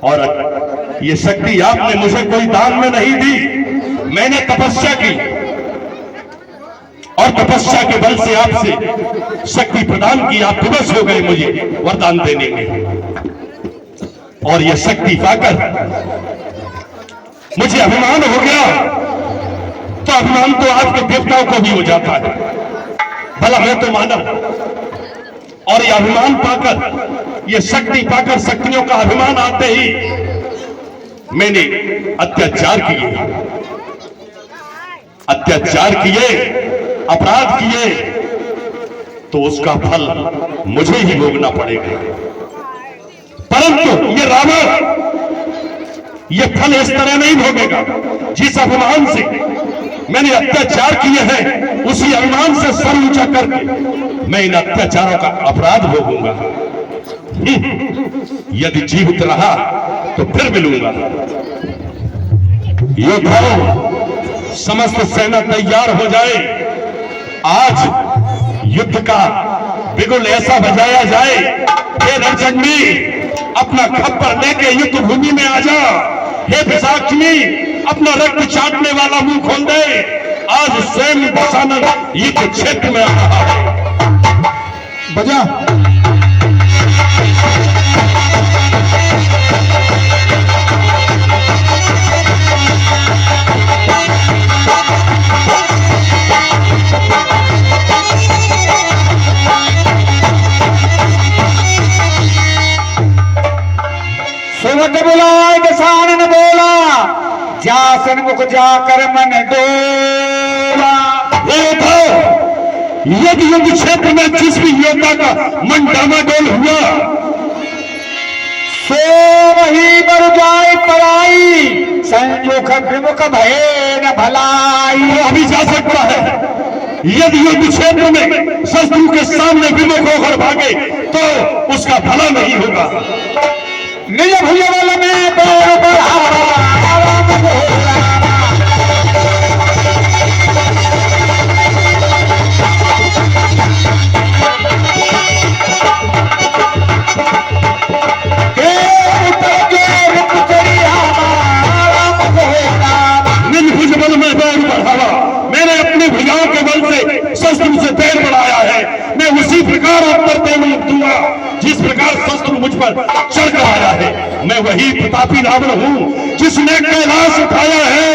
और ये शक्ति आपने मुझे कोई दान में नहीं दी, मैंने तपस्या की और तपस्या के बल से आपसे शक्ति प्रदान की। आप विवश हो गए मुझे वरदान देने में, और ये शक्ति पाकर मुझे अभिमान हो गया। तो अभिमान तो आपके देवताओं को भी हो जाता है, भला मैं तो मानव, और ये अभिमान पाकर, ये शक्ति पाकर, शक्तियों का अभिमान आते ही मैंने अत्याचार किए, अपराध किए, तो उसका फल मुझे ही भोगना पड़ेगा। परंतु ये रावण ये फल इस तरह नहीं भोगेगा। जिस अभिमान से मैंने अत्याचार किए हैं, उसी अभिमान से सर ऊंचा करके मैं इन अत्याचारों का अपराध भोगूंगा। यदि जीवित रहा तो फिर मिलूंगा। योद्धाओं, समस्त सेना तैयार हो जाए। आज युद्ध का बिगुल ऐसा बजाया जाए, हे रणचंडी, अपना खप्पर लेके युद्ध भूमि में आ जा। हे विशाखनी, अपना रक्त चाटने वाला मुंह खोल दे। आज स्वयं दशानन युद्ध क्षेत्र में आ रहा है। बजा सुमत बुलाए दशानन बोला, जासन मुख जाकर मन डोला। यदि युद्ध क्षेत्र में जिस भी योद्धा का मन डामाडोल हुआ, सो वही बर जाए पराई, संयुख विमुख भये न भलाई। वो अभी जा सकता है। यदि युद्ध क्षेत्र में शत्रु के सामने विमुख होकर भागे तो उसका भला नहीं होगा। निज भुजबल में पैर बढ़ावा, निज भुजबल में पैर बढ़ावा, मैंने अपने भुजाओं के बल से शत्रु से पैर बढ़ाया है। मैं उसी प्रकार उत्तर दूंगा जिस प्रकार शत्रु मुझ पर चढ़ कर आया है। मैं वही प्रतापी रावण हूं जिसने कैलाश उठाया है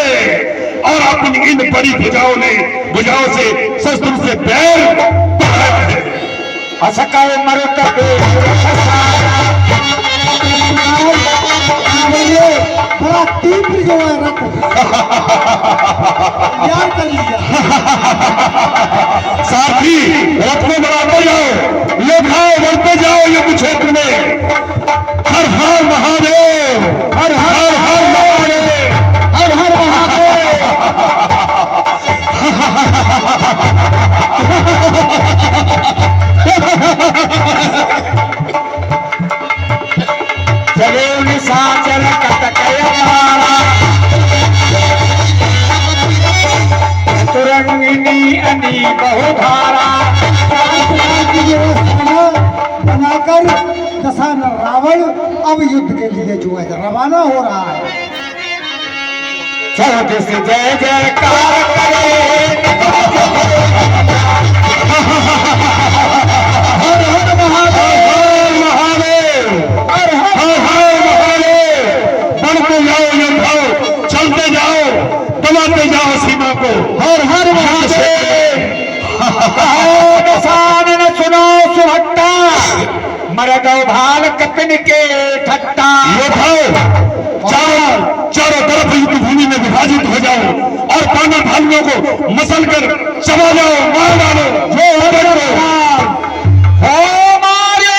और अपनी इन बड़ी भुजाओं से शत्रु से पैर बढ़ाया है। असकाय मरुत बड़ा तीव्र जो है रथ यार कर लीजिए। साथी, रथ को बढ़ाते जाओ, योद्धाओं बढ़ते जाओ युद्ध क्षेत्र में। हर हर महादेव, हर हर हर महादेव, हर हर महादेव। चले निशाचर कटकय मारा, तुरंगिनी अनी बहुधारा। बनाकर दशानन रावण अब युद्ध के लिए जो है रवाना हो रहा है। चलो से जय जयकार करे, हर हर महादेव, महादेव, हर हर हर हर महादेव। बढ़ते जाओ योद्धाओ, चलते जाओ, दबाते जाओ सीमा को। हर हर महादेव। दशानन सुनो सुभट्टा, मरदो भाल कपिन के ठट्टा। योद्धाओ, चारों तरफ युद्ध भूमि में विभाजित हो जाओ और पाना भालुओं को मसल कर चबा जाओ, मार डालो। हो मारो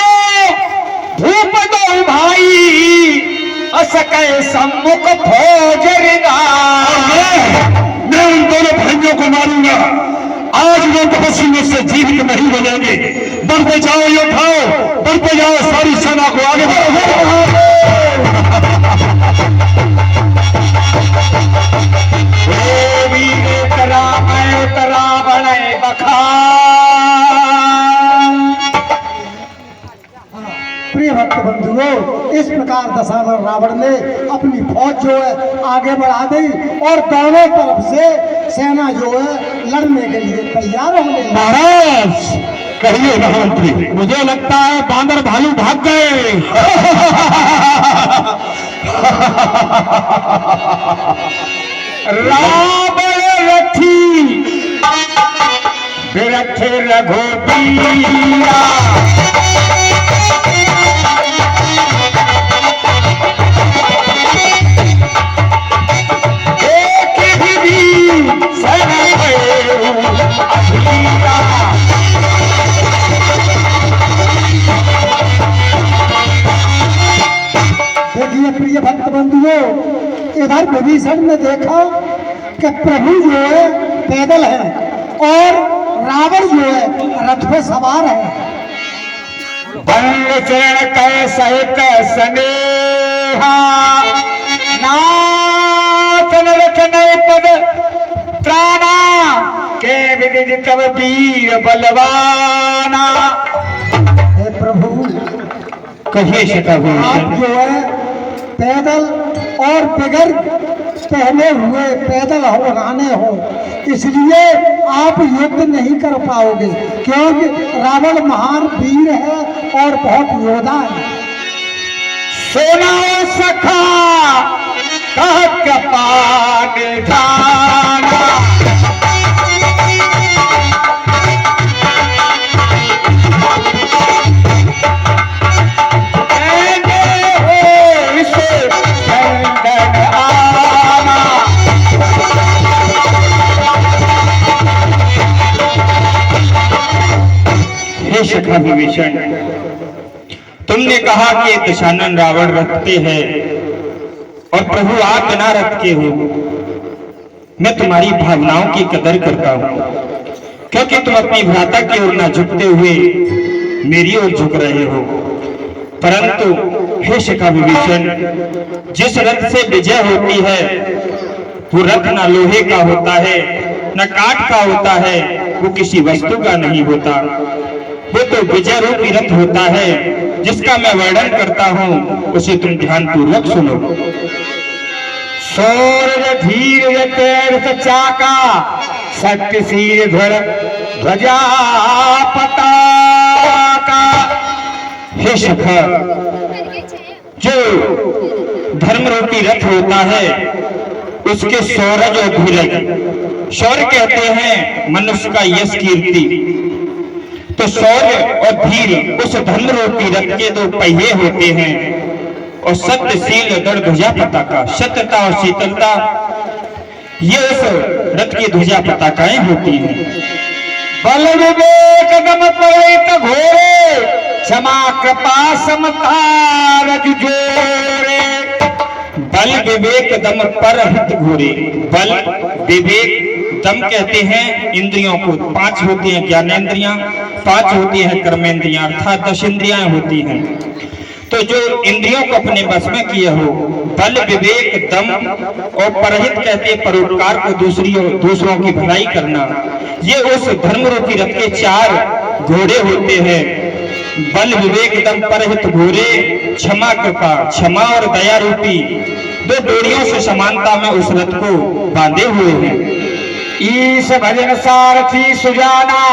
धूप दो भाई, असकै सम्मुख फौज मैं उन दोनों भाइयों को मारूंगा। आज वो तपस्वी मुझसे जीवित नहीं बनेंगे। बढ़ते जाओ योद्धाओ, बढ़ते जाओ, सारी सेना को आगे बढ़ो। रावण बखा। प्रिय भक्त बंधुओं, इस प्रकार बार दशानन रावण ने अपनी फौज जो है आगे बढ़ा दी और दोनों तरफ से सेना जो है लड़ने के लिए तैयार होने लगी। महाराज कहिए महामंत्री। मुझे लगता है बांदर भालू भाग गए। रावण रथी बिरथ रघुबीरा, एक भी सन अधीरा। देखिए प्रिय भक्त बंधुओं, इधर विभीषण ने देखा कि प्रभु जो है पैदल है और रावण जो है रथ पे सवार है। बंद चरण कै सहित स्नेहा, नाथन रखने पद प्राणा, के विदित तब वीर बलवाना। हे प्रभु, कहिए शता आप विभीषण। जो है पैदल और बगैर पहने हुए पैदल हो गाने हो, इसलिए आप युद्ध नहीं कर पाओगे, क्योंकि रावण महान वीर है और बहुत योद्धा है। सोना सखा कह कपाट धाना, शता विभीषण, तुमने कहा कि दशानन रावण रथ पे है और प्रभु आप बिना रथ के हो। मैं तुम्हारी भावनाओं की कदर करता हूँ, क्योंकि तुम अपनी भ्राता की ओर न झुकते हुए मेरी ओर झुक रहे हो। परंतु हे शता विभीषण, जिस रथ से विजय होती है वो रथ न लोहे का होता है न काठ का होता है, वो किसी वस्तु का नहीं होता। वो तो विजय रूपी रथ होता है, जिसका मैं वर्णन करता हूँ, उसे तुम ध्यान पूर्वक सुनो। सौर धीर रथ चाका, सत्य शीर ध्वजा पताका। हे सखा, जो धर्म रूपी रथ होता है उसके सौरज और धीरज, शौर्य कहते हैं मनुष्य का यश कीर्ति। तो शौर्य और धीर उस धर्म रूपी रथ के दो पहिए होते हैं, और सत्यशील दृढ़ ध्वजा पताका, सत्यता और शीतलता, ये उस रथ की ध्वजा पताकाएं होती हैं। बल विवेक दम परित घोरे, क्षमा कृपा समता रज जोरे। बल विवेक दम पर हित घोरे। बल विवेक दम कहते हैं इंद्रियों को, 5 होती हैं ज्ञानेंद्रियां, 5 होती हैं कर्मेंद्रियां, अर्थात 10 इंद्रियां होती हैं। तो जो इंद्रियों को अपने बस में किए हो, बल विवेक दम और परहित कहते हैं परोपकार को, दूसरों की भलाई करना, ये उस धर्म रूपी रथ के 4 घोड़े होते हैं। बल विवेक दम परहित घोड़े, क्षमा कृपा, क्षमा और दया रूपी 2 डोरियों से समानता में उस रथ को बांधे हुए हैं। ईश भजन सारथी सुजाना,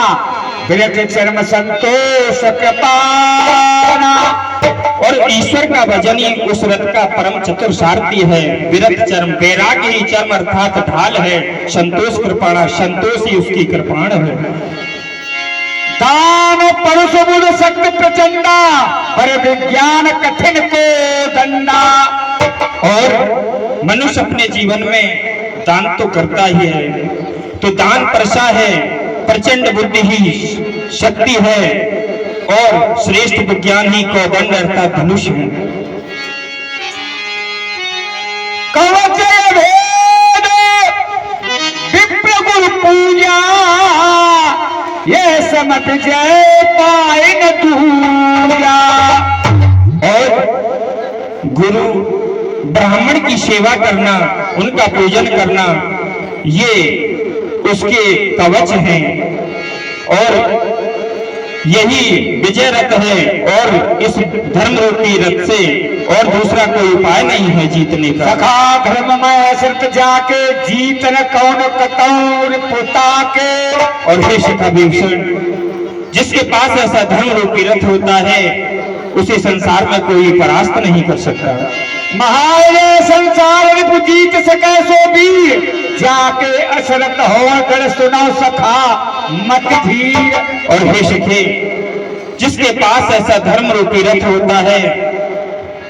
विरत चरम संतोष कृपाना। और ईश्वर का भजन ही उस रथ का परम चतुर सारथी है। विरत चरम, वैराग्य ही चरम अर्थात ढाल है। संतोष कृपाणा, संतोष ही उसकी कृपाण है। दान परुष बुध शक्ति प्रचंडा, पर विज्ञान कठिन को दंडा। और मनुष्य अपने जीवन में दान तो करता ही है, तो दान परसा है, प्रचंड बुद्धि ही शक्ति है, और श्रेष्ठ विज्ञान ही कौदंड अर्थात धनुष है। कवच भेद विप्र गुरु पूजा, ये समत जय पाए न दूजा। और गुरु ब्राह्मण की सेवा करना, उनका पूजन करना, ये उसके कवच हैं। और यही विजय रथ है और इस धर्म रूपी रथ से और दूसरा कोई उपाय नहीं है जीतने का। सखा धर्म में असरत जाके जीतन कौन कतौर पुता के। और हे शिखा भीषण, जिसके पास ऐसा धर्म रूपी रथ होता है उसे संसार में कोई परास्त नहीं कर सकता। महाय संसार रिपु जीत सके सो वीर, जाके असरत हो कर सुनो सखा मत धीर। और हे शिखे, जिसके पास ऐसा धर्म रूपी रथ होता है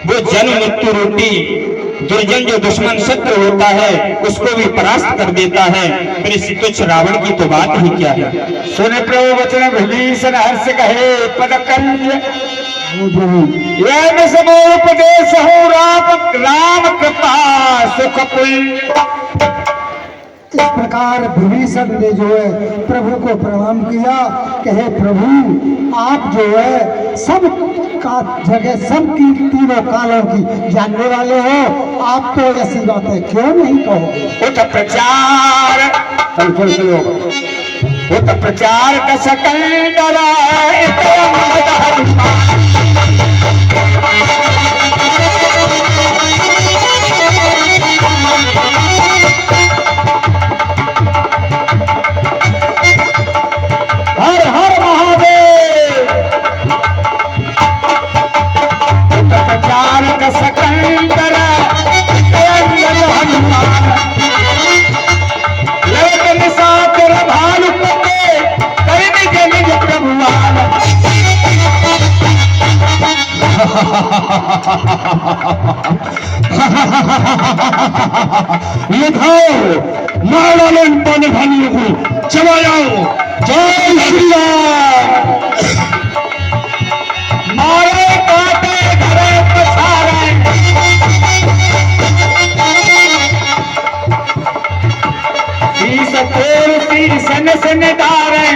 वो जन्म मृत्यु रूपी दुर्जन जो दुश्मन शत्रु होता है उसको भी परास्त कर देता है। फिर इस तुच्छ रावण की तो बात ही क्या है। सुन प्रभु वचन विभीषण हर्ष कहे पद कंज, यह समो उपदेश हो राम कृपा सुख पुण्य। इस प्रकार विभीषण ने जो है प्रभु को प्रणाम किया, कहे प्रभु आप जो है सब का जगह सब की तीनों कालों की जानने वाले हो, आप तो ऐसी बातें क्यों नहीं कहोगे। उत प्रचार उत प्रचार दस कंडरा हर हर महादेव। उत प्रचार दस कंडरा हनुमान, लड़कन साकर भालु पते करने जनिज प्रभुवान। ये खाओ मार डालो इन पाने भानियों को, चला जाओ। जय श्री राम। मारे काटे घरे पसारे, शीस तोड़ तीर सन सन डारे।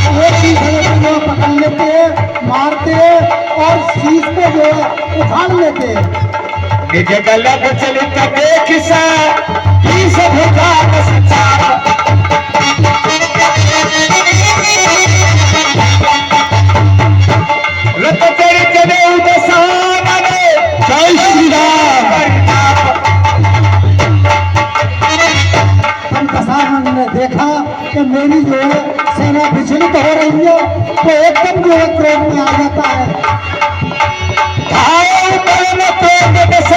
वो तीसरे को पकड़ लेते मारते और शीश को जो है उखाड़ लेते। निज गलत चलित देख सा शीस भुजा सचार। रत चरित ने उदसाने, जय श्री राम। दशानन ने देखा कि मेरी जो है सेना विचलित हो रही है तो एकदम जो है क्रोध में आ जाता है। भाव बल तो दस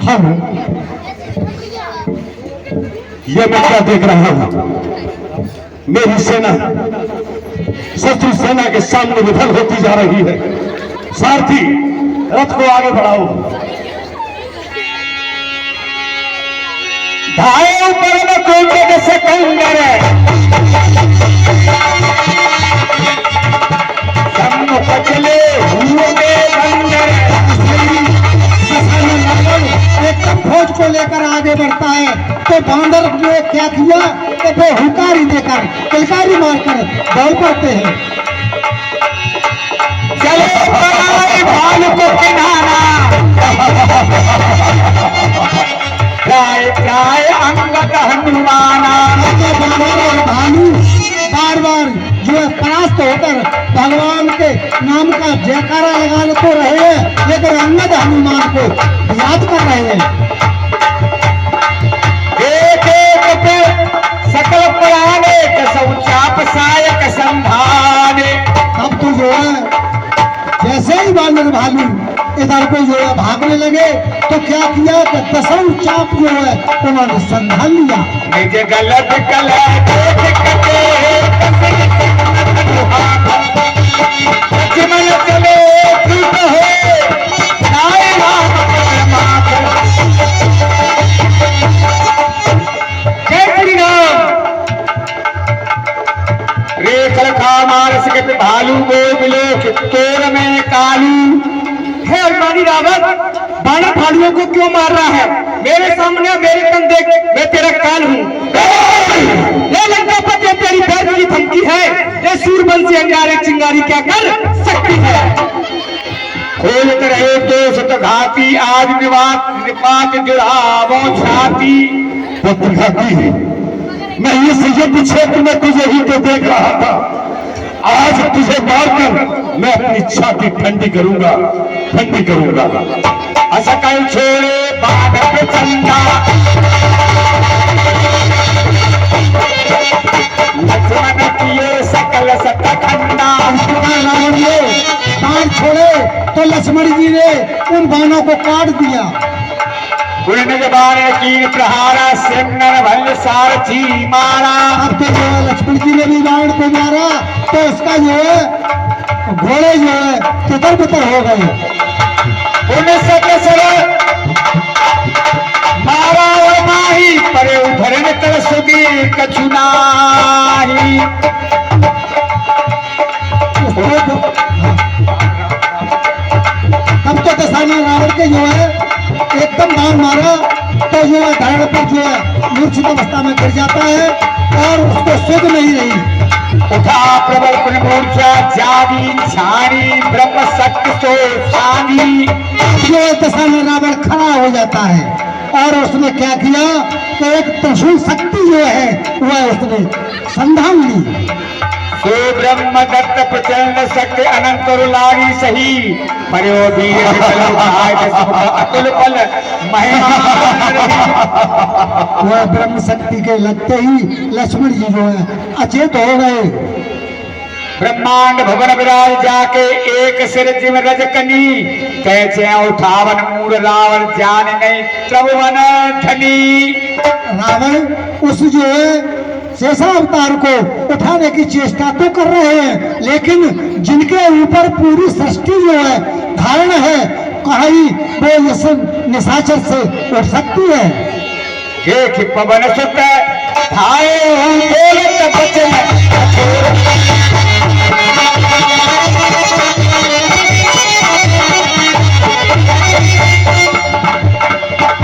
हाँ ये मैं क्या देख रहा हूं, मेरी सेना शत्रु सेना के सामने विफल होती जा रही है। सारथी रथ को आगे बढ़ाओ। भाव परम कोट सकंदर, सम्मुख चले हुए बंदर। एकदम फौज को लेकर आगे बढ़ता है तो बांदर ने क्या किया कि वो हुकारी देकर किलकारी मारकर दौड़ पड़ते हैं। चले पराए भालू को किनारा, प्राय प्राय अंगद हनुमाना। भालू बार बार जो है परास्त होकर भगवान के नाम का जयकारा लगा तो रहे हैं, लेकिन अंगद हनुमान को याद कर रहे हैं। एक एक पे सकल पुराने कसौ चाप सायक संधाने। कई बानर भालू इधर को जो है भागने लगे तो क्या किया कि दसों चाप जो है उन्होंने संभाल लिया। निज गलत कला देख कटे लक्ष्मण चले कृत हो नाय राम परमात्मा। जय श्री राम। रेखल खा मारस के भालू गो मिलो तोर में कालू। हे अभिमानी रावण, बाणा भालुओं को क्यों मार रहा है? मेरे सामने मेरे कंधे मैं तेरा काल हूँ। ये लंकापति तेरी दर्द की धमकी है। ये सूरबंसी अंगारे चिंगारी क्या कर सकती है? खोलत रहे दोस्त घाती आज निपात जुड़ावो छाती। पुत्र घाती, मैं इस युद्ध क्षेत्र में तुझे ही तो देख रहा था। आज तुझे मारकर मैं अपनी छाती ठंडी करूंगा, ठंडी करूंगा। असकल छोड़े बाधक चंदा लक्ष्मण किए सकल सतखंडा। रावण ने बाण छोड़े तो लक्ष्मण जी ने उन बाणों को काट दिया। गुण जबान की प्रहारा सिमरन भल सारथी मारा। अब तो जो है लक्ष्मण जी ने भी बाण को मारा तो उसका जो है घोड़े जो है तितर बितर हो गए। उन्हें सर मारा और माही परे उधरन कर सुधी कछुनाही। तब तो दशानन रावण के जो है एकदम बाण मारा तो जो है धड़ पर जो है मूर्छित अवस्था में गिर जाता है और उसको सुध नहीं रही। उठा प्रबल पुन मूर्छा जागी छानी ब्रह्म शक्ति सो सानी। जो है दशानन रावण खड़ा हो जाता है और उसने क्या किया कि एक त्रिशूल शक्ति जो है वह उसने संधान ली। सो ब्रह्म दत्त प्रचंड शक्ति अनंत लागी सही पर्यो वीर विकल भाय अतुल पल महिमा। वह ब्रह्म शक्ति के लगते ही लक्ष्मण जी जो है अचेत हो गए। ब्रह्मांड भवन विराज जाके एक सिर जिम रजकनी कैसे उठावन मूल रावण जान नहीं त्रिभुवन धनी। रावण उस जो है शेषा अवतार को उठाने की चेष्टा तो कर रहे हैं लेकिन जिनके ऊपर पूरी सृष्टि जो है धारण है कहीं वो इस निशाचर से उठ सकती है। एक पवन सुत धाये बोलत बचन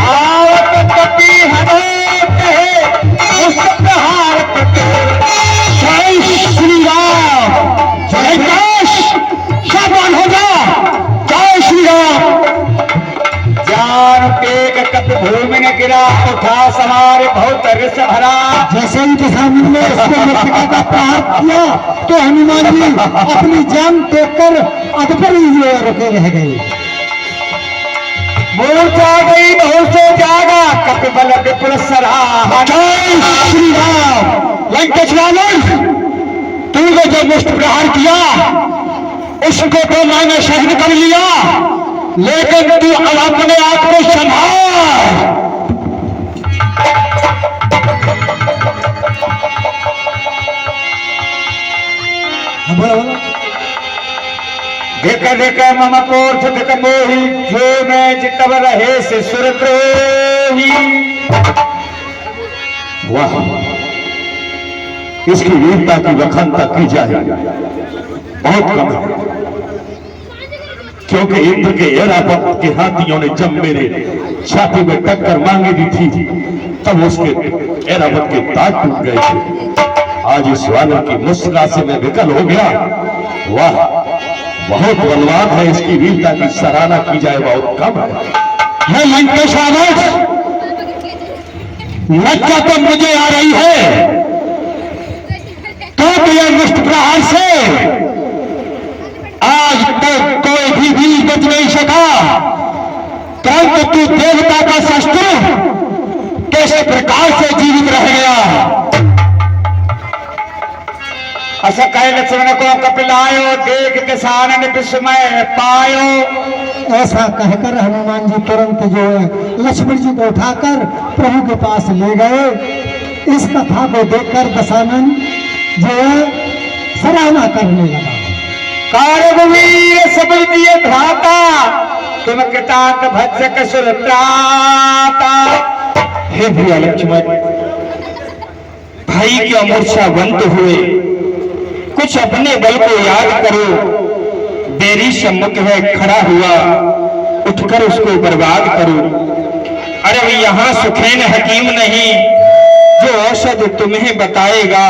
आवत कपि हनोत है उस प्रहार जय श्री राम, जय काश सावधान हो जा। जय श्री राम। जान तेग कपि भूमि ने गिरा उठा सवार बहुत रिस भरा। जैसे ही दशानन ने उसको मृतिका का प्रहार किया तो हनुमान जी अपनी जान देख कर अधपर ही जो है रुके रह गए। मूर्छा गई बहुत से जागा कपि बल विपुल सराहा। जय श्री राम। लंकेश रावण, तूने जो मुष्ट प्रहार किया उसको तो मैंने सहन कर लिया लेकिन तू अब अपने आप को संभाल। बोलो बोलो। देख देख मम पोर्थ देख मोही जो मैं जितव रहे से सुरद्रोही। वाह, इसकी वीरता की वखानता की जाए बहुत कम है क्योंकि इंद्र के ऐरावत के हाथियों ने जब मेरे छाती में टक्कर मांगी दी थी तब उसके ऐरावत के दांत टूट गए थे। आज इस वानर की मुस्कान से मैं विकल हो गया। वाह, बहुत बलवान है, इसकी वीरता की सराहना की जाए बहुत कम है। लंकेश रावण, लज्जा तो मुझे आ रही है तो यह मुष्ट प्रहार से आज तक कोई भी वीर बच नहीं सका। परंतु तू देवता का शस्त्र किस प्रकार से जीवित रह गया। असा कहे लक्ष्मण को कपिलायो, देख किसान ने विस्मय पायो। ऐसा कहकर हनुमान जी तुरंत जो है लक्ष्मण जी को उठाकर प्रभु के पास ले गए। इस कथा को देखकर दशानन जो है सराहना करने लगा। कारवीर सबल दिए भ्राता, तुम कृतांत भक्षक सुरत्राता। हे भैया लक्ष्मण, भाई के अमूर्छावंत हुए, कुछ अपने बल को याद करो। बेरी सम्मुख है खड़ा हुआ, उठकर उसको बर्बाद करो। अरे यहाँ सुखैन हकीम नहीं जो औषध तुम्हें बताएगा।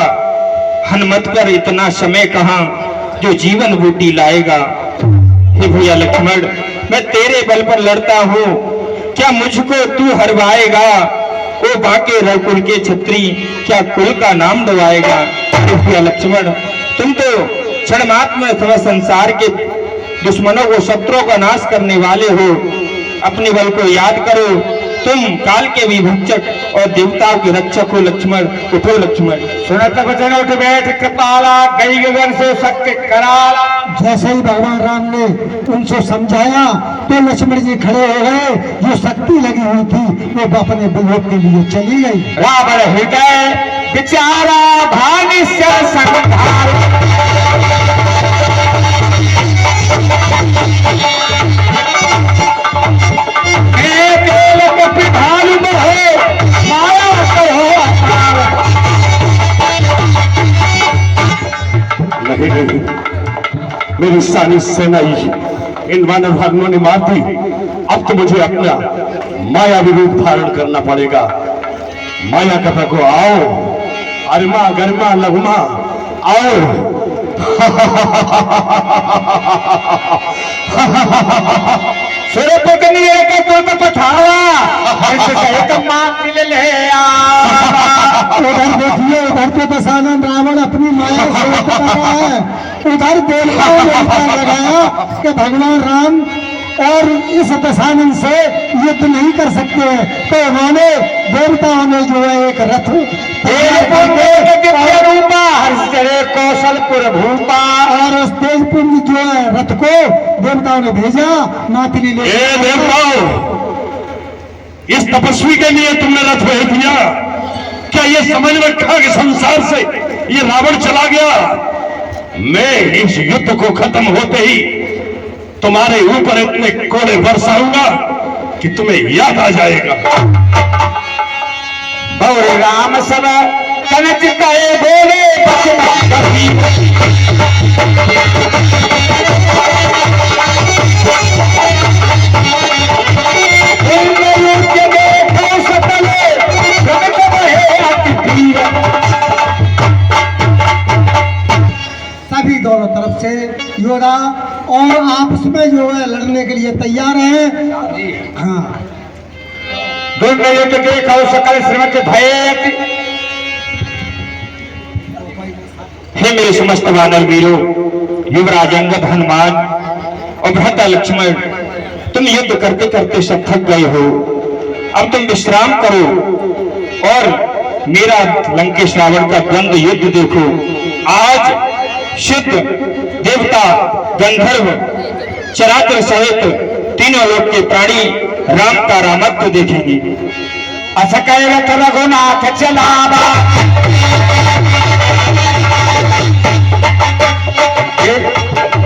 हनुमत पर इतना समय कहाँ जो जीवन बूटी लाएगा। हे भैया लक्ष्मण, मैं तेरे बल पर लड़ता हूँ, क्या मुझको तू हरवाएगा? ओ बाके रघुकुल के छत्री, क्या कुल का नाम डुबाएगा? हे भैया लक्ष्मण, तुम तो क्षण मात्र में थोड़ा संसार के दुश्मनों को, शत्रुओं का नाश करने वाले हो। अपने बल को याद करो। तुम काल के विभक्षक और देवताओं के रक्षक हो लक्ष्मण। उठो लक्ष्मण। सुनत वचन उठ बैठ कृपाला, गई गगन से शक्ति कराला। जैसे ही भगवान राम ने उनसे समझाया तो लक्ष्मण जी खड़े हो गए। जो शक्ति लगी हुई थी वो अपने वियोग के लिए चली गई। रावण हृदय विचारा, भानिश्य संधार। नहीं, मेरी सारी सेना इन वानर भागनों ने मार दी। अब तो मुझे अपना मायावी रूप धारण करना पड़ेगा। माया कथा को आओ, अरमा गरिमा लघुमा आओ। उधर देखिए, उधर तो दशानन रावण अपनी माया से युद्ध कर रहा है। उधर देवताओं ने विचार लगाया कि भगवान राम और इस दशानन से युद्ध नहीं कर सकते हैं, तो उन्होंने देवताओं ने जो है एक रथ कौशलपुर भूपा, और उस तेजपुंज जो है रथ को देवताओं ने भेजा। मातली ले देवताओं, इस तपस्वी के लिए तुमने रथ भेज दिया? क्या ये समझ रखा कि संसार से ये रावण चला गया? मैं इस युद्ध को खत्म होते ही तुम्हारे ऊपर इतने कोड़े बरसाऊंगा कि तुम्हें याद आ जाएगा। और राम सब कनक कहे बोले सभी दोनों तरफ से योद्धा और आपस में जो है लड़ने के लिए तैयार हैं। हाँ, दोनों युद्ध देखो सकल श्रीमत भय। हे मेरे समस्त वानर वीरों, युवराज अंगद, हनुमान और भ्राता लक्ष्मण, तुम युद्ध करते करते सब थक गए हो। अब तुम विश्राम करो और मेरा लंकेश रावण का द्वंद्व युद्ध देखो। आज शुद्ध देवता, गंधर्व, चराचर सहित तीनों लोक के प्राणी राम का रामत्व देखेंगे। असकल रघुनाथ चलावा,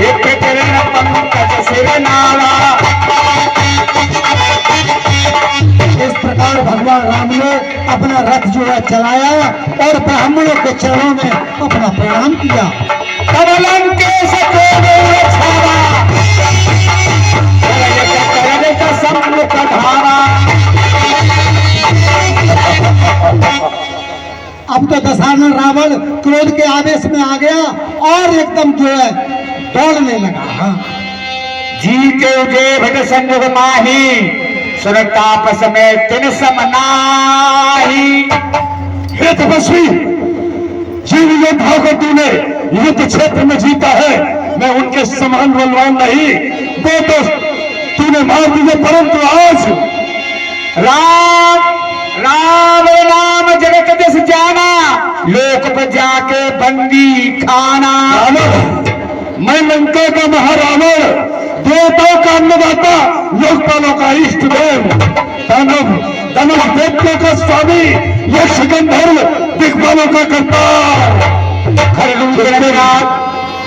एक तेरे पंकज सिर नावा। इस प्रकार भगवान राम ने अपना रथ जो है चलाया और ब्राह्मणों के चरणों में अपना प्रणाम किया। कमलम के सम्मुख धारा। अब तो दशानन रावण क्रोध के आवेश में आ गया और एकदम जो है दौड़ने लगा। हाँ, जी के उजे भट संग माही, सुन तापस में तिन समनाही। हे तपस्वी, जिन योद्धाओं को तूने युद्ध क्षेत्र में जीता है, मैं उनके समान बलवान नहीं। वो तो तूने मार दिए, परंतु आज राम राम नाम जगत दिस जाना, लोक पर जाके बंदी खाना। रावण, मैं लंका का महारावण, देवताओं का अन्नदाता, लोकपालों का इष्ट देव, दानव दानव देवताओं का स्वामी, यक्ष गंधर्व दिग्पालों का करतार,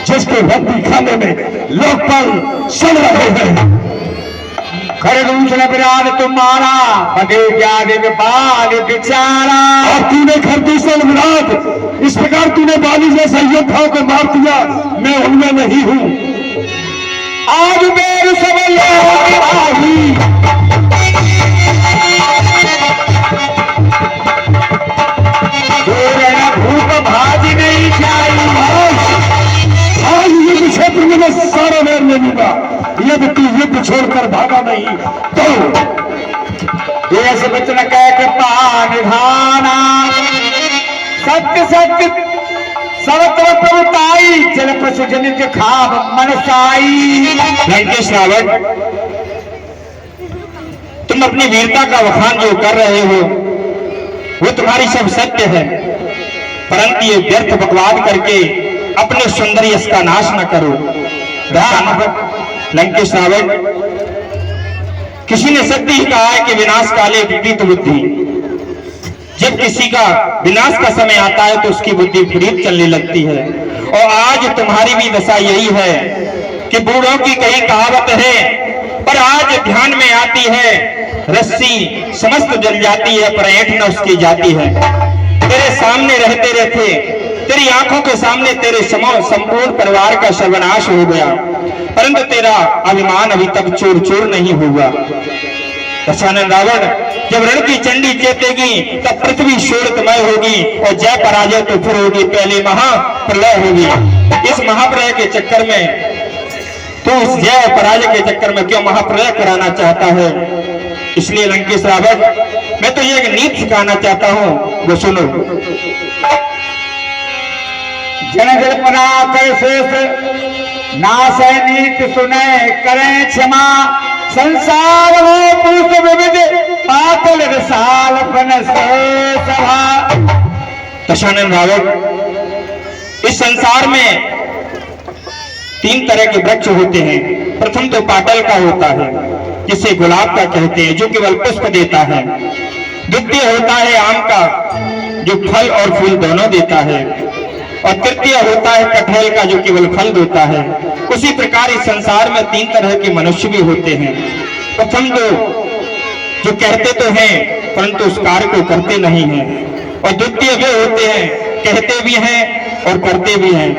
जिसके भक्ति खाने में लोकपाल चल रहे हैं। खरदूषण विराट तुम्हारा बदे प्यारे में बाल बिचारा। और तूने खरदूषण विराट इस प्रकार तूने बाली जैसे योद्धाओं को मार दिया, मैं उनमें नहीं हूं। आज मेरे सब भूख भाजी नहीं चाहिए। आज युद्ध क्षेत्र में मैं सारा वेर ले लूंगा, यदि तू युद्ध छोड़कर भागा नहीं तो। देश बचन कह कृपा निधाना, सत्य सत्य सर्वत्र प्रभुताई, जल पशु जनित खाब मनसाई। लंकेश रावण, तुम अपनी वीरता का वखान जो कर रहे हो वो तुम्हारी सब सत्य है, परंतु ये व्यर्थ बकवाद करके अपने सौंदर्य का नाश न करो। लंकेश रावण, किसी ने सत्य ही कहा है कि विनाश काले विपरीत बुद्धि। जब किसी का विनाश का समय आता है तो उसकी बुद्धि विपरीत चलने लगती है, और आज तुम्हारी भी दशा यही है कि बूढ़ों की कई कहावत है, पर आज ध्यान में आती है। रस्सी समस्त जल जाती है पर ऐंठ न उसकी जाती है। तेरे सामने रहते रहते तेरी आंखों के सामने तेरे संपूर्ण परिवार का सर्वनाश हो गया, परंतु तेरा अभिमान अभी तक चूर चूर नहीं हुआ। दशानन रावण, जब रण की चंडी चेतेगी तब पृथ्वी शोरतमय होगी और जय पराजय तो फिर होगी, पहले महाप्रलय होगी। इस महाप्रलय के चक्कर में तो उस जय पराजय के चक्कर में क्यों महाप्रलय कराना चाहता है? इसलिए लंकेश रावण, मैं तो ये एक नीति सिखाना चाहता हूं, वो सुनो। जन जल्पना कर शेष नाश नीति सुने करें क्षमा, संसार हो पुरुष विविध पातल रसाल बन सभा। दशानन रावण, इस संसार में 3 तरह के वृक्ष होते हैं। प्रथम तो पाटल का होता है जिसे गुलाब का कहते हैं, जो केवल पुष्प देता है। द्वितीय होता है आम का, जो फल और फूल दोनों देता है, और तृतीय होता है कटहल का, जो केवल फल देता है। उसी प्रकार इस संसार में 3 तरह के मनुष्य भी होते हैं। प्रथम तो जो कहते तो हैं परंतु उस कार्य को करते नहीं हैं, और द्वितीय वे होते हैं कहते भी हैं और करते भी हैं।